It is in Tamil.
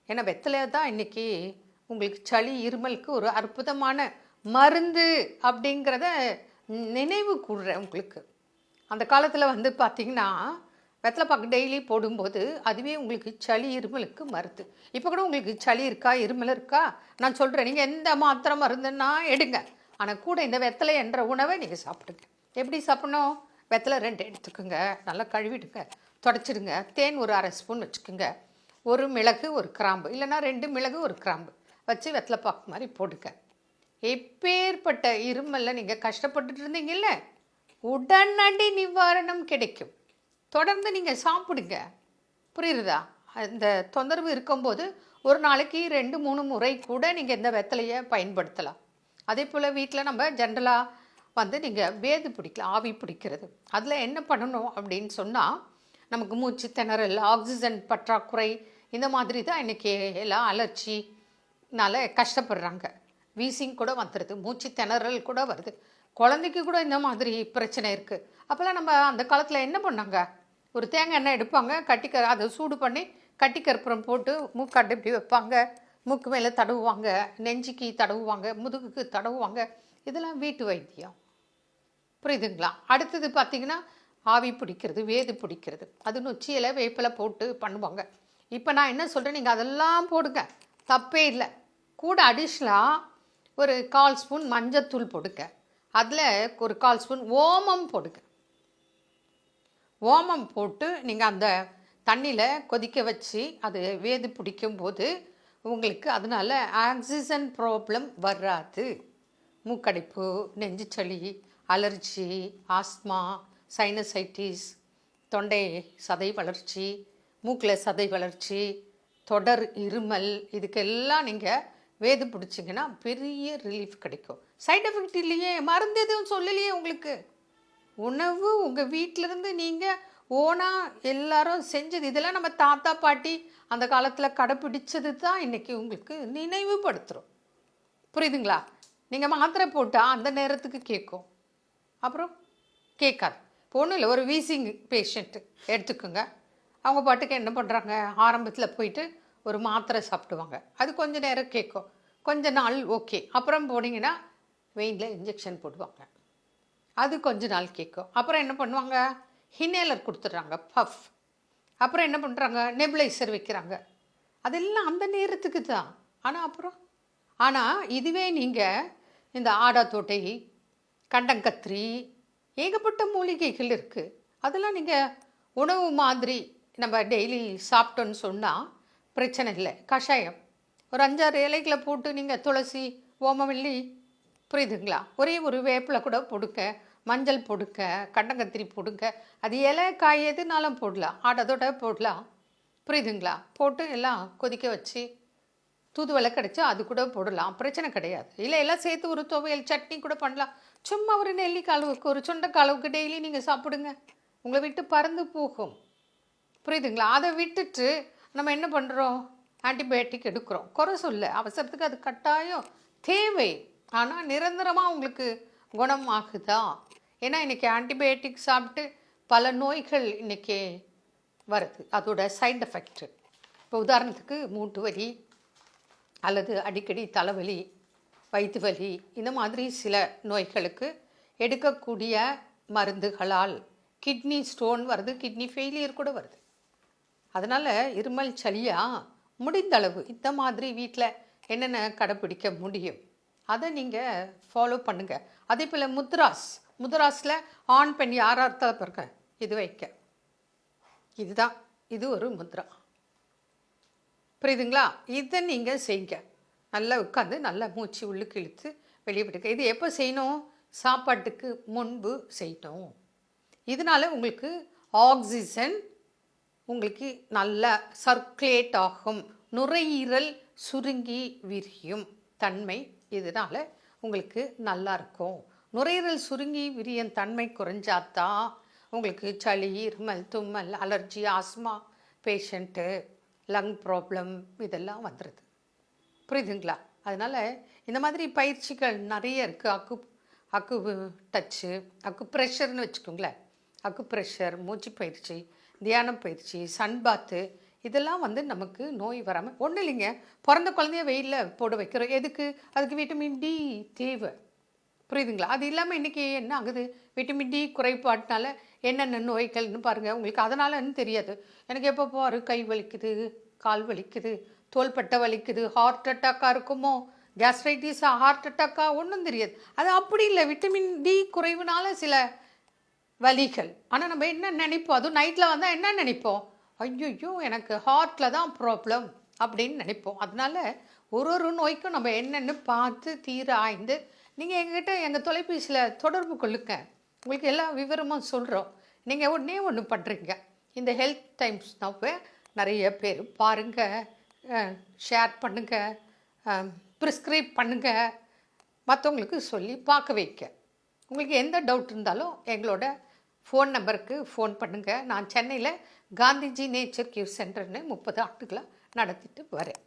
ஏன்னா வெத்தலை தான் இன்றைக்கி உங்களுக்கு சளி இருமலுக்கு ஒரு அற்புதமான மருந்து அப்படிங்கிறத நினைவு கூடுறேன் உங்களுக்கு. அந்த காலத்தில் வந்து பார்த்திங்கன்னா வெத்தலை பாக்கு டெய்லி போடும்போது அதுவே உங்களுக்கு சளி இருமலுக்கு மருந்து. இப்போ கூட உங்களுக்கு சளி இருக்கா இருமல் இருக்கா நான் சொல்கிறேன், நீங்கள் எந்த மாத்திரை மருந்துன்னா எடுங்க, ஆனால் கூட இந்த வெத்தலை என்ற உணவை நீங்கள் சாப்பிடுங்க. எப்படி சாப்பிடணும்? வெத்தலை 2 எடுத்துக்கோங்க, நல்லா கழுவிடுங்க, தொடச்சிடுங்க. தேன் ஒரு 1/2 ஸ்பூன் வச்சுக்கோங்க. ஒரு மிளகு ஒரு கிராம்பு, இல்லைன்னா 2 மிளகு ஒரு கிராம்பு வச்சு வெத்தலை பாக்கு மாதிரி போடுங்க. எப்பேற்பட்ட இருமலில் நீங்கள் கஷ்டப்பட்டுட்டு இருந்தீங்கல்ல, உடனடி நிவாரணம் கிடைக்கும். தொடர்ந்து நீங்கள் சாப்பிடுங்க. புரியுறதா? இந்த தொந்தரவு இருக்கும்போது ஒரு நாளைக்கு 2-3 முறை கூட நீங்கள் இந்த வெத்தலையை பயன்படுத்தலாம். அதே போல் வீட்டில் நம்ம ஜென்ரலாக வந்து நீங்கள் வேது பிடிக்கலாம், ஆவி பிடிக்கிறது. அதில் என்ன பண்ணணும் அப்படின்னு சொன்னால், நமக்கு மூச்சு திணறல், ஆக்சிஜன் பற்றாக்குறை, இந்த மாதிரி தான் இன்றைக்கி எல்லாம் அலர்ஜினால் கஷ்டப்படுறாங்க. வீசிங் கூட வந்துடுது, மூச்சு திணறல் கூட வருது, குழந்தைக்கு கூட இந்த மாதிரி பிரச்சனை இருக்குது. அப்போல்லாம் நம்ம அந்த காலத்தில் என்ன பண்ணாங்க? ஒரு தேங்காய் எண்ணெய் எடுப்பாங்க, அதை சூடு பண்ணி கட்டி கற்பூரம் போட்டு மூக்காட்டு இப்படி வைப்பாங்க, மூக்கு மேலே தடவுவாங்க, நெஞ்சுக்கு தடவுவாங்க, முதுகுக்கு தடவுவாங்க. இதெல்லாம் வீட்டு வைத்தியம். புரியுதுங்களா? அடுத்தது பார்த்திங்கன்னா ஆவி பிடிக்கிறது, வேது பிடிக்கிறது, அது நொச்சியில் வேப்பிலை போட்டு பண்ணுவாங்க. இப்போ நான் என்ன சொல்கிறேன், நீங்கள் அதெல்லாம் போடுங்க, தப்பே இல்லை. கூட அடிஷ்னலாக ஒரு 1/4 ஸ்பூன் மஞ்சத்தூள் போடுங்க, அதில் ஒரு 1/4 ஸ்பூன் ஓமம் போடுங்க. ஓமம் போட்டு நீங்கள் அந்த தண்ணியில் கொதிக்க வச்சு அது வேது பிடிக்கும்போது உங்களுக்கு அதனால் ஆக்சிஜன் ப்ராப்ளம் வராது. மூக்கடைப்பு, நெஞ்சு சளி, அலர்ஜி, ஆஸ்மா, சைனசைட்டிஸ், தொண்டை சதை வளர்ச்சி, மூக்கில் சதை வளர்ச்சி, தொடர் இருமல், இதுக்கெல்லாம் நீங்கள் வேது பிடிச்சிங்கன்னா பெரிய ரிலீஃப் கிடைக்கும். சைட் எஃபெக்ட் இல்லையே, மருந்து எதுவும் சொல்லலையே உங்களுக்கு. உணவு உங்கள் வீட்டிலேருந்து நீங்கள் ஓனாக எல்லாரும் செஞ்சது. இதெல்லாம் நம்ம தாத்தா பாட்டி அந்த காலத்தில் கடைப்பிடிச்சது தான் இன்றைக்கி உங்களுக்கு நினைவுபடுத்துகிறோம். புரியுதுங்களா? நீங்கள் மாத்திரை போட்டால் அந்த நேரத்துக்கு கேட்கும், அப்புறம் கேட்காது. இப்போ ஒன்றும் இல்லை, ஒரு வீசிங் பேஷண்ட்டு எடுத்துக்கோங்க. அவங்க பாட்டுக்கு என்ன பண்ணுறாங்க, ஆரம்பத்தில் போயிட்டு ஒரு மாத்திரை சாப்பிடுவாங்க, அது கொஞ்சம் நேரம் கேட்கும், கொஞ்ச நாள் ஓகே. அப்புறம் போனீங்கன்னா வெயினில் இன்ஜெக்ஷன் போடுவாங்க, அது கொஞ்ச நாள் கேட்கும். அப்புறம் என்ன பண்ணுவாங்க, ஹினேலர் கொடுத்துட்றாங்க, பஃப். அப்புறம் என்ன பண்ணுறாங்க, நெபுலைசர் வைக்கிறாங்க. அதெல்லாம் அந்த நேரத்துக்கு தான். ஆனால் இதுவே நீங்கள் இந்த ஆடாத்தோட்டை, கண்டங்கத்திரி, ஏகப்பட்ட மூலிகைகள் இருக்குது. அதெல்லாம் நீங்கள் உணவு மாதிரி நம்ம டெய்லி சாப்பிட்டோன்னு சொன்னால் பிரச்சனை இல்லை. கஷாயம் ஒரு 5-6 இலைகளை போட்டு நீங்கள் துளசி, ஓமவல்லி, புரியுதுங்களா, ஒரே ஒரு வேப்பிலை கூட போடுங்க, மஞ்சள் போடுங்க, கண்டங்கத்திரி போடுங்க, அது இலை காய் எதுனாலும் போடலாம், ஆடத்தோட போடலாம். புரியுதுங்களா? போட்டு எல்லாம் கொதிக்க வச்சு தூதுவளை கிடச்சா அது கூட போடலாம், பிரச்சனை கிடையாது. இல்லை எல்லாம் சேர்த்து ஒரு துவையல் சட்னி கூட பண்ணலாம். சும்மா ஒரு நெல்லிக்காய் அளவுக்கு, ஒரு சுண்டைக்காய் அளவுக்கு டெய்லி நீங்கள் சாப்பிடுங்க, உங்களை விட்டு பறந்து போகும். புரியுதுங்களா? அதை விட்டுட்டு நம்ம என்ன பண்ணுறோம், ஆன்டிபயோட்டிக் எடுக்கிறோம். குறை சொல்ல, அவசரத்துக்கு அது கட்டாயம் தேவை, ஆனால் நிரந்தரமாக உங்களுக்கு குணம் ஆகுதா? ஏன்னா இன்றைக்கி ஆன்டிபயோட்டிக் சாப்பிட்டு பல நோய்கள் இன்றைக்கி வருது, அதோட சைட் எஃபெக்ட்டு. இப்போ உதாரணத்துக்கு மூட்டு வலி அல்லது அடிக்கடி தலைவலி, வயிற்று வலி, இந்த மாதிரி சில நோய்களுக்கு எடுக்கக்கூடிய மருந்துகளால் கிட்னி ஸ்டோன் வருது, கிட்னி ஃபெயிலியர் கூட வருது. அதனால் இருமல் சளியாக முடிந்தளவு இந்த மாதிரி வீட்டில் என்னென்ன கடைப்பிடிக்க முடியும் அதை நீங்கள் ஃபாலோ பண்ணுங்கள். அதே போல் முத்ராஸில் ஆண் பெண் யாராக பிறக்க இது வைக்க, இதுதான், இது ஒரு முத்ரா. புரியுதுங்களா? இதை நீங்கள் செய்யுங்க. நல்லா உட்காந்து நல்லா மூச்சு உள்ளுக்கு இழுத்து வெளியே விடுங்க. இது எப்போ செய்யணும், சாப்பாட்டுக்கு முன்பு செய்யணும். இதனால் உங்களுக்கு ஆக்சிஜன் உங்களுக்கு நல்லா சர்க்குலேட் ஆகும், நுரையீரல் சுருங்கி விரியும் தன்மை இதனால் உங்களுக்கு நல்லா இருக்கும். நுரையீரல் சுருங்கி விரியும் தன்மை குறைஞ்சாதான் உங்களுக்கு சளி, இருமல், தும்மல், allergy, asthma patient, lung problem இதெல்லாம் வந்துடுது. புரியுதுங்களா? அதனால் இந்த மாதிரி பயிற்சிகள் நிறைய இருக்குது. அக்கு டச்சு, அக்கு ப்ரெஷர்னு வச்சுக்கோங்களேன். அக்கு ப்ரெஷர், மூச்சு பயிற்சி, தியான பயிற்சி, சன்பாத்து, இதெல்லாம் வந்து நமக்கு நோய் வராமல் ஒன்றும் இல்லைங்க. பிறந்த குழந்தைய வெயிலில் போட வைக்கிறோம். எதுக்கு? அதுக்கு விட்டமின் டி தேவை. புரியுதுங்களா? அது இல்லாமல் இன்றைக்கி என்ன ஆகுது? விட்டமின் டி குறைபாட்டினால என்னென்ன நோய்கள்னு பாருங்கள். உங்களுக்கு அதனாலன்னு தெரியாது. எனக்கு எப்போ பாரு கை வலிக்குது, கால் வலிக்குது, தோள்பட்டை வலிக்குது, ஹார்ட் அட்டாக்காக இருக்குமோ, கேஸ்ட்ரைட்டிஸா, ஹார்ட் அட்டாக்கா, ஒன்றும் தெரியாது. அது அப்படி இல்லை. விட்டமின் டி குறைவுனால சில வலிகள். ஆனால் நம்ம என்ன நினைப்போம்? அதுவும் நைட்டில் வந்தால் என்ன நினைப்போம்? ஐயோ எனக்கு ஹார்ட்டில் தான் ப்ராப்ளம் அப்படின்னு நினைப்போம். அதனால் ஒரு நோய்க்கும் நம்ம என்னென்னு பார்த்து தீர ஆய்ந்து நீங்கள் எங்ககிட்ட எங்கள் தொலைபேசியில் தொடர்பு கொள்ளுங்க. உங்களுக்கு எல்லா விவரமும் சொல்கிறோம். நீங்கள் ஒன்று பண்ணுறீங்க. இந்த ஹெல்த் டைம்ஸ் நவ்வை நிறைய பேர் பாருங்கள், ஷேர் பண்ணுங்கள், ப்ரிஸ்கிரைப் பண்ணுங்கள், மற்றவங்களுக்கு சொல்லி பார்க்க வைக்க. உங்களுக்கு எந்த டவுட் இருந்தாலும் எங்களோட ஃபோன் நம்பருக்கு ஃபோன் பண்ணுங்கள். நான் சென்னையில் காந்திஜி நேச்சர் கேர் சென்டர்னு 30 ஆண்டுகளாக நடத்திட்டு வரேன்.